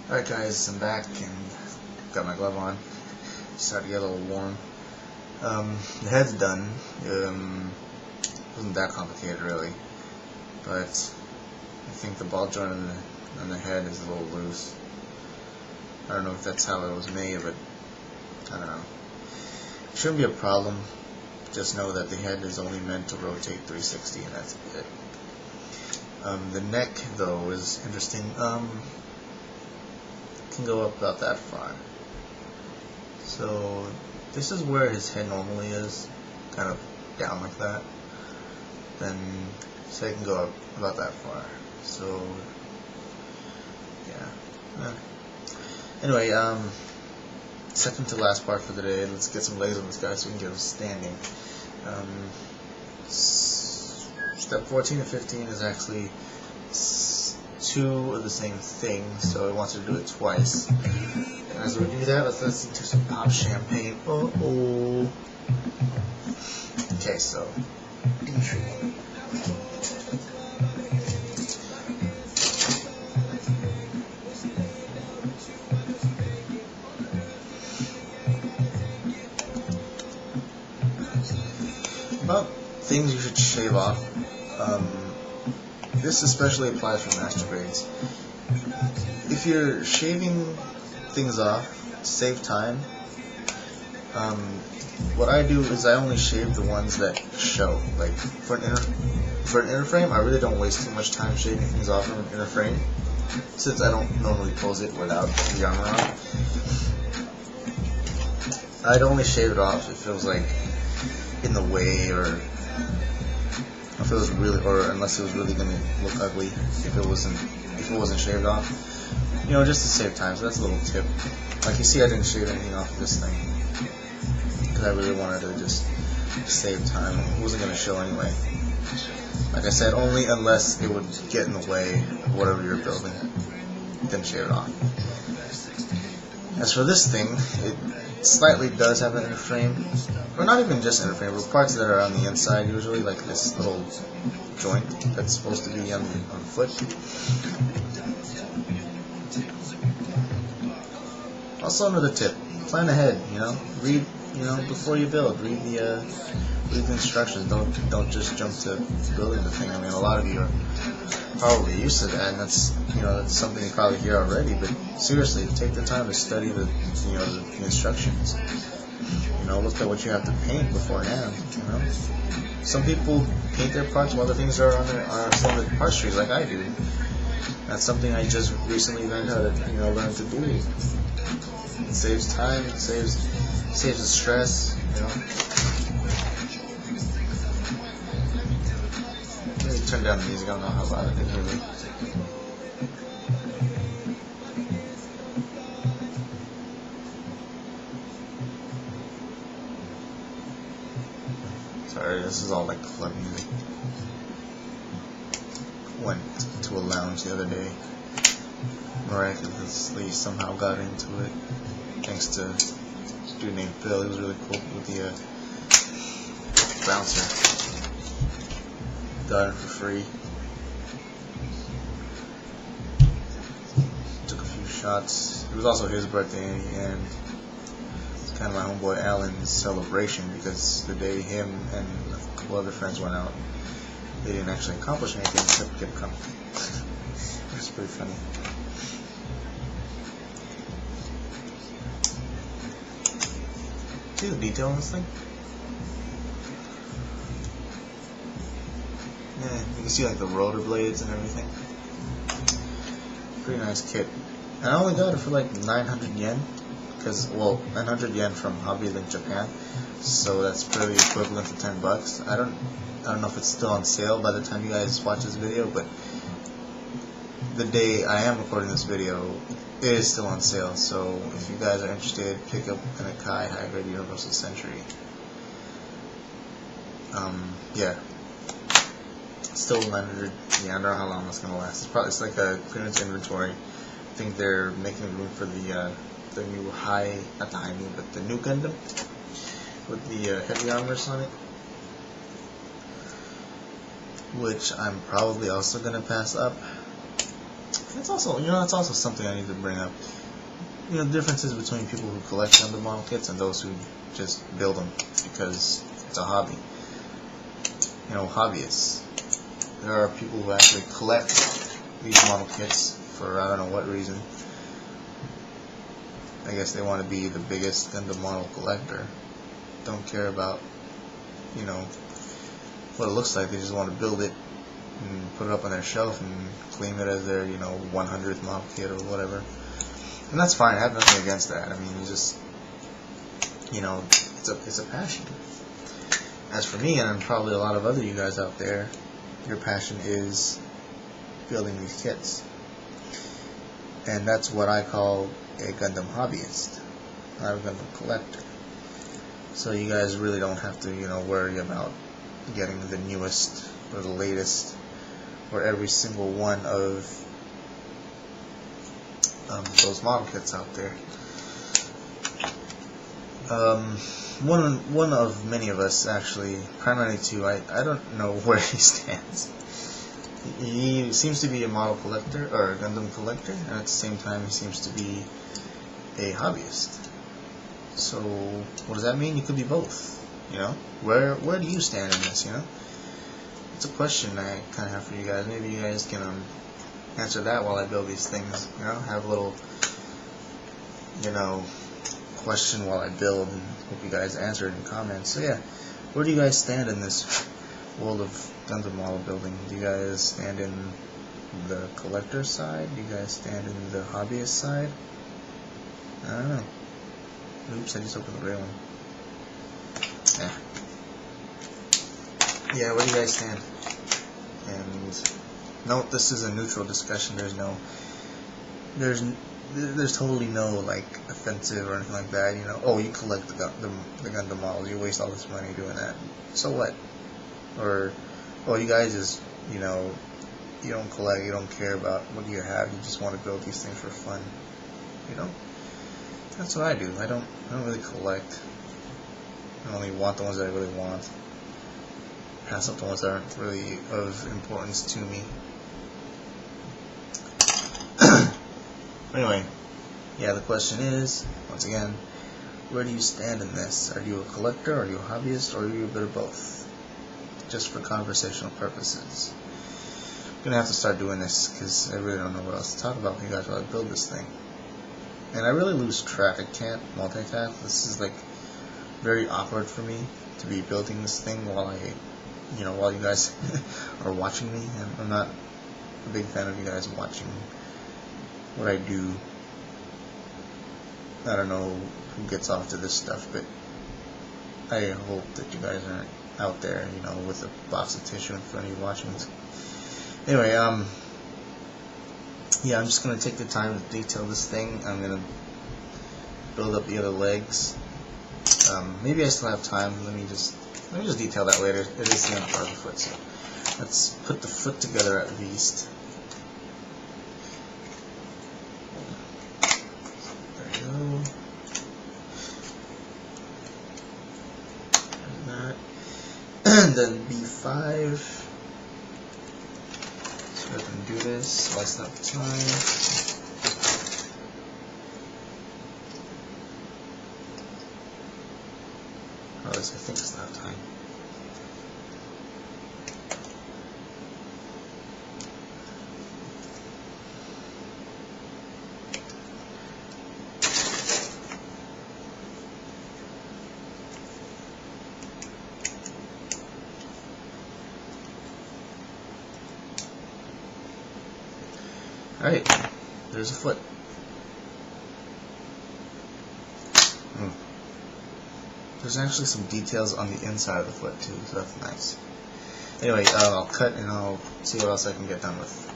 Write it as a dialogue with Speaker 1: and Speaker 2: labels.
Speaker 1: Alright guys, I'm back and got my glove on. Started to get a little warm. The head's done. Wasn't that complicated really, but I think the ball joint on the head is a little loose. I don't know if that's how it was made, but I don't know. It shouldn't be a problem. Just know that the head is only meant to rotate 360 and that's it. The neck though is interesting. Can go up about that far. So this is where his head normally is, kind of down like that. Then so it can go up about that far. So yeah. Anyway, second to last part for the day. Let's get some legs on this guy so we can get him standing. Step 14 and 15 is actually two of the same thing, so it wants to do it twice. And as we do that, let's listen to some pop champagne. Oh. Okay, so about things you should shave off. This especially applies for master grades. If you're shaving things off to save time, what I do is I only shave the ones that show. Like for an inner frame, I really don't waste too much time shaving things off from an inner frame, since I don't normally pose it without the armor on. I'd only shave it off if it was like in the way, or if it was really, or unless it was really gonna look ugly if it wasn't shaved off. You know, just to save time. So that's a little tip. Like you see, I didn't shave anything off of this thing because I really wanted to just save time. It wasn't gonna show anyway. Like I said, only unless it would get in the way of whatever you're building, then shave it off. As for this thing, it slightly does have an inner frame, or not even just inner frame, but parts that are on the inside usually, like this little joint that's supposed to be on the foot. Also another tip: plan ahead. Read. Before you build, read the instructions. Don't just jump to building the thing. I mean, a lot of you are probably used to that, and that's something you probably hear already. But seriously, take the time to study the instructions. Look at what you have to paint beforehand. Some people paint their parts while the things are on some of the part trees, like I do. That's something I just recently learned how to learn to do. It saves time. It saves the stress. Let me turn down the music. I don't know how loud it is really. Sorry, this is all like club music. Went to a lounge the other day. Miraculously somehow got into it. Thanks to a dude named Phil. He was really cool with the bouncer. Got it for free. Took a few shots. It was also his birthday, and it's kind of my homeboy Alan's celebration, because the day him and a couple other friends went out, they didn't actually accomplish anything except get drunk. It's pretty funny. See the detail on this thing? Yeah, you can see like the rotor blades and everything. Pretty nice kit. And I only got it for like 900 yen. 900 yen from Hobby Link Japan. So that's pretty equivalent to $10. I don't know if it's still on sale by the time you guys watch this video, but the day I am recording this video, it is still on sale. So if you guys are interested, pick up an Acguy Hybrid Universal Century. Yeah. Still 900. Yeah, I don't know how long that's gonna last. It's like a clearance inventory. I think they're making room for the new not the high new, but the new Gundam with the heavy armors on it, which I'm probably also gonna pass up It's also, that's also something I need to bring up. Differences between people who collect Gundam model kits and those who just build them because it's a hobby. Hobbyists. There are people who actually collect these model kits for I don't know what reason. I guess they want to be the biggest Gundam model collector. Don't care about, what it looks like. They just want to build it and put it up on their shelf and claim it as their, 100th model kit or whatever. And that's fine. I have nothing against that. I mean, you just, it's a passion. As for me, and probably a lot of other you guys out there, your passion is building these kits. And that's what I call a Gundam hobbyist, not a Gundam collector. So you guys really don't have to, worry about getting the newest or the latest or every single one of those model kits out there. One of many of us, actually, primarily two, I don't know where he stands. He seems to be a model collector, or a Gundam collector, and at the same time he seems to be a hobbyist. So, what does that mean? You could be both, Where do you stand in this, It's a question I kind of have for you guys. Maybe you guys can answer that while I build these things, have a little, question while I build, and hope you guys answer it in comments. So yeah, where do you guys stand in this world of Gundam model building? Do you guys stand in the collector side? Do you guys stand in the hobbyist side? I don't know. Oops, I just opened the real one. Yeah, where do you guys stand? And note, this is a neutral discussion. There's totally no offensive or anything like that. Oh, you collect the Gundam models, you waste all this money doing that. So what? Or, oh, you guys just you don't collect, you don't care about what you have, you just want to build these things for fun. That's what I do. I don't really collect. I only want the ones that I really want. Pass up the ones that aren't really of importance to me. Anyway, yeah, the question is, once again, where do you stand in this? Are you a collector, are you a hobbyist, or are you a bit of both? Just for conversational purposes. I'm going to have to start doing this, because I really don't know what else to talk about with you guys while I build this thing. And I really lose track. I can't multitask. This is very awkward for me to be building this thing while while you guys are watching me. And I'm not a big fan of you guys watching what I do. I don't know who gets off to this stuff, but I hope that you guys aren't out there, with a box of tissue in front of you watching this. Anyway, yeah, I'm just going to take the time to detail this thing. I'm going to build up the other legs. Maybe I still have time. Let me just detail that later. It is the end part of the foot, so let's put the foot together at least. There we go. There's that. And then B5. So I can do this. Waste up time. I think it's not time. Alright, there's a foot. There's actually some details on the inside of the foot too, so that's nice. Anyway, I'll cut and I'll see what else I can get done with.